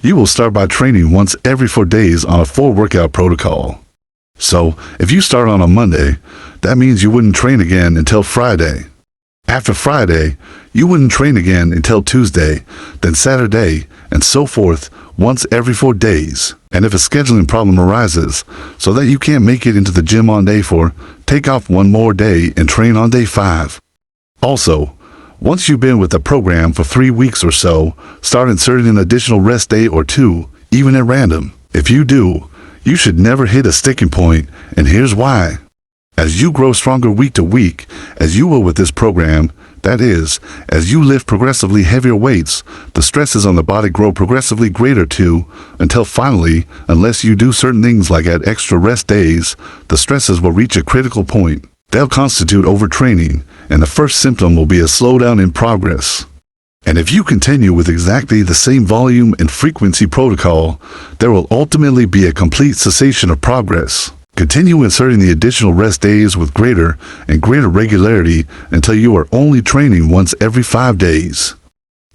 You will start by training once every 4 days on a full workout protocol. So, if you start on a Monday, that means you wouldn't train again until Friday. After Friday, you wouldn't train again until Tuesday, then Saturday, and so forth, once every 4 days. And if a scheduling problem arises, so that you can't make it into the gym on day 4, take off one more day and train on day 5. Also, once you've been with the program for 3 weeks or so, start inserting an additional rest day or 2, even at random. If you do, you should never hit a sticking point, and here's why. As you grow stronger week to week, as you will with this program, that is, as you lift progressively heavier weights, the stresses on the body grow progressively greater too, until finally, unless you do certain things like add extra rest days, the stresses will reach a critical point. They'll constitute overtraining, and the first symptom will be a slowdown in progress. And if you continue with exactly the same volume and frequency protocol, there will ultimately be a complete cessation of progress. Continue inserting the additional rest days with greater and greater regularity until you are only training once every 5 days.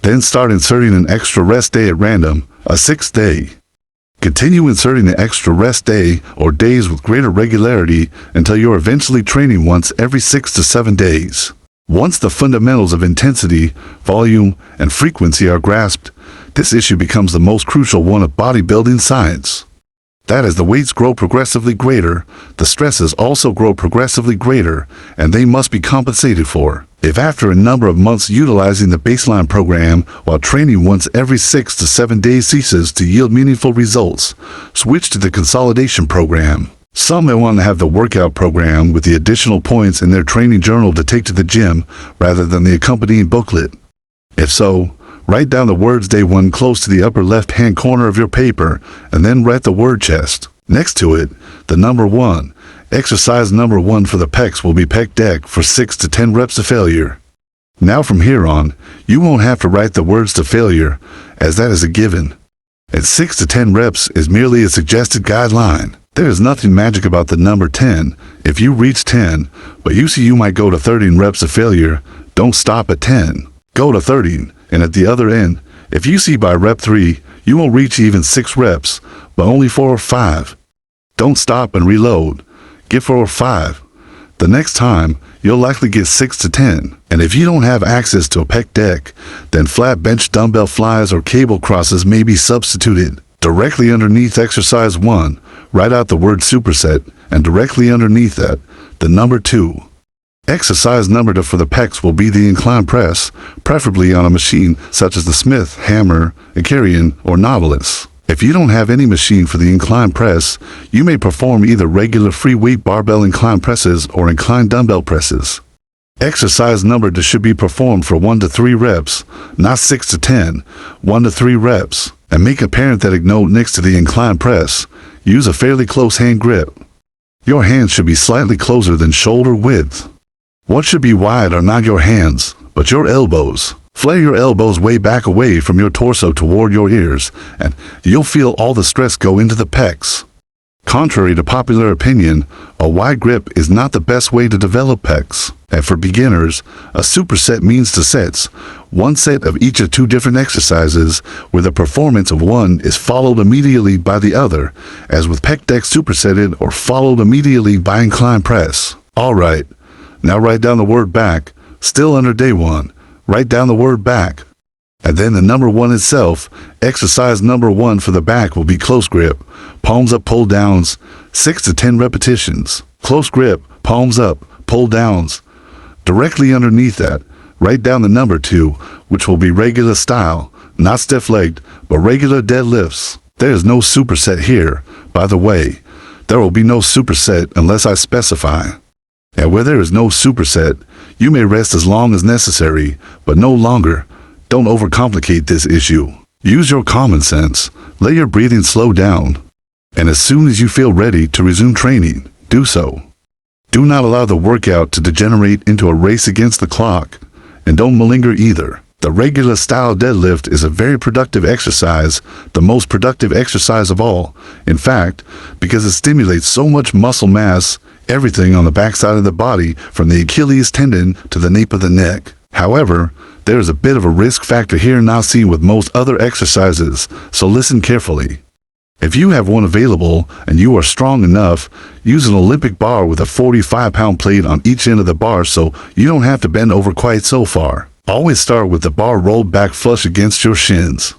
Then start inserting an extra rest day at random, a 6th day. Continue inserting the extra rest day or days with greater regularity until you are eventually training once every 6 to 7 days. Once the fundamentals of intensity, volume, and frequency are grasped, this issue becomes the most crucial one of bodybuilding science. That as the weights grow progressively greater, the stresses also grow progressively greater, and they must be compensated for. If after a number of months utilizing the baseline program while training once every 6 to 7 days ceases to yield meaningful results, switch to the consolidation program. Some may want to have the workout program with the additional points in their training journal to take to the gym rather than the accompanying booklet. If so, write down the words day 1 close to the upper left-hand corner of your paper, and then write the word chest. Next to it, the number 1. Exercise number 1 for the pecs will be pec deck for 6 to 10 reps to failure. Now from here on, you won't have to write the words to failure, as that is a given. At 6 to 10 reps is merely a suggested guideline. There is nothing magic about the number 10. If you reach 10, but you see you might go to 13 reps of failure, don't stop at 10. Go to 13, and at the other end, if you see by rep 3, you won't reach even 6 reps, but only 4 or 5. Don't stop and reload. Get 4 or 5. The next time, you'll likely get 6 to 10. And if you don't have access to a pec deck, then flat bench dumbbell flies or cable crosses may be substituted. Directly underneath exercise 1, write out the word superset, and directly underneath that, the number 2. Exercise number 2 for the pecs will be the incline press, preferably on a machine such as the Smith, Hammer, Icarian, or Nautilus. If you don't have any machine for the incline press, you may perform either regular free weight barbell incline presses or incline dumbbell presses. Exercise number 2 should be performed for 1 to 3 reps, not 6 to 10, 1 to 3 reps, and make a parenthetic note next to the incline press. Use a fairly close hand grip. Your hands should be slightly closer than shoulder width. What should be wide are not your hands, but your elbows. Flare your elbows way back away from your torso toward your ears, and you'll feel all the stress go into the pecs. Contrary to popular opinion, a wide grip is not the best way to develop pecs. And for beginners, a superset means 2 sets, 1 set of each of 2 different exercises, where the performance of one is followed immediately by the other, as with pec deck supersetted or followed immediately by incline press. Alright, now write down the word back, still under day 1, write down the word back. And then the number 1 itself, exercise number 1 for the back will be close grip, palms up, pull downs, 6 to 10 repetitions. Close grip, palms up, pull downs. Directly underneath that, write down the number 2, which will be regular style, not stiff-legged, but regular deadlifts. There is no superset here, by the way. There will be no superset unless I specify. And where there is no superset, you may rest as long as necessary, but no longer. Don't overcomplicate this issue. Use your common sense. Let your breathing slow down. And as soon as you feel ready to resume training, do so. Do not allow the workout to degenerate into a race against the clock. And don't malinger either. The regular style deadlift is a very productive exercise, the most productive exercise of all. In fact, because it stimulates so much muscle mass, everything on the backside of the body, from the Achilles tendon to the nape of the neck. However, There is a bit of a risk factor here not seen with most other exercises, so listen carefully. If you have one available and you are strong enough, use an Olympic bar with a 45-pound plate on each end of the bar so you don't have to bend over quite so far. Always start with the bar rolled back flush against your shins.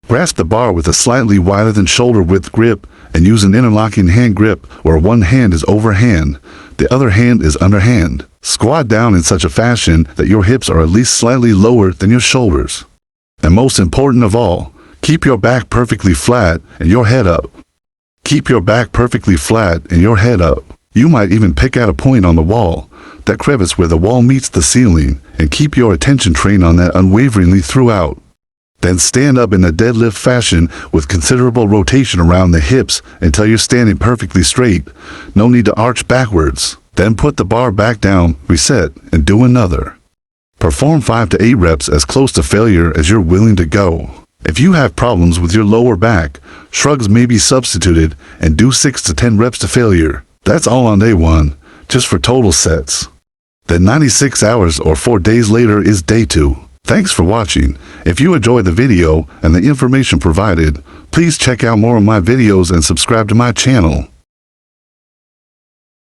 Grasp the bar with a slightly wider than shoulder width grip and use an interlocking hand grip where one hand is overhand, the other hand is underhand. Squat down in such a fashion that your hips are at least slightly lower than your shoulders. And most important of all, keep your back perfectly flat and your head up. Keep your back perfectly flat and your head up. You might even pick out a point on the wall, that crevice where the wall meets the ceiling, and keep your attention trained on that unwaveringly throughout. Then stand up in a deadlift fashion with considerable rotation around the hips until you're standing perfectly straight. No need to arch backwards. Then put the bar back down, reset, and do another. Perform 5 to 8 reps as close to failure as you're willing to go. If you have problems with your lower back, shrugs may be substituted and do 6 to 10 reps to failure. That's all on day 1, just for total sets. Then 96 hours or 4 days later is day 2. Thanks for watching. If you enjoyed the video and the information provided, please check out more of my videos and subscribe to my channel.